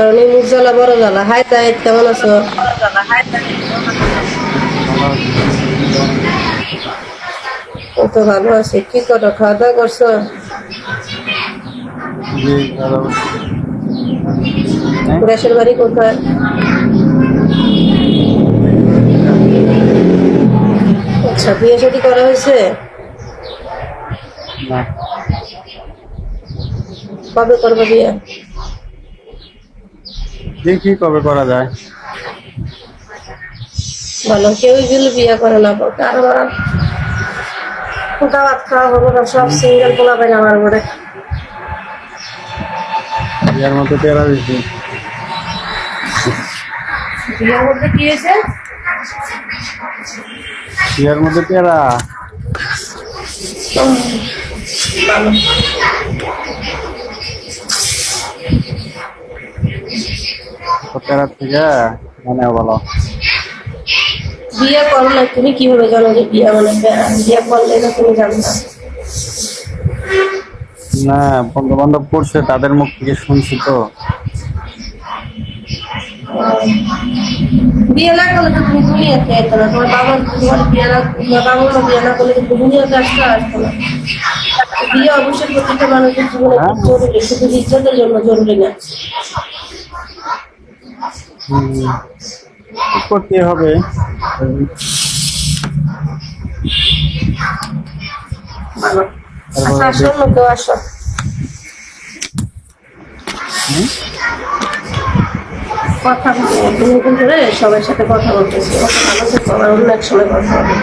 কারণ এই মুখ জ্বালা বড় জ্বালা। হাই তাই কেমন আছো? এই তো ভালো আছি। কি করো, খাওয়া দাওয়া করছো? জি ভালো। হ্যাঁ? দেশের বাড়ি কোথায়? আচ্ছা, বিয়ে শাদী করা হয়েছে? না, কবে করবে বিয়ে? দেখি কবে করা যায়। বলো, কেউই গেলে বিয়ে করে না, কারো দাওয়াত খাওয়া হলো না, সব সিঙ্গেল পোলা পাই আমার ঘরে। বিয়ার মতো তেরা দিছি। বিয়ের মধ্যে কি হয়েছে? বিয়ার মধ্যে তেরা ভালো। তো তেরার থেকে মানে বলো। বিয়ে করো না, তুমি কিভাবে জানো যে বিয়ে মানে বিয়ে করলে না তুমি জানো না? না, বন্ধু বান্ধব করছে, তাদের মুখ থেকে শুনছি তো। বিয়ে না করলে তো তুমি দুনিয়াতে আসতো না, তোমার বিয়ে না, তোমার বাবা মা বিয়ে না করলে কিন্তু দুনিয়াতে আসতো না। বিয়ে অবশ্যই প্রতিটা মানুষের জীবনে হ্যাঁ, খুব জরুরি, শুধু ইজ্জতের জন্য জরুরি না। করতে হবে। ভালো। আচ্ছা, তারপরে আসো, অন্য কেউ আসো। কথা বলবো নতুন করে সবার সাথে কথা বলতেছি, কথা ভালো থেকো, আবার অন্য এক সময় কথা হবে।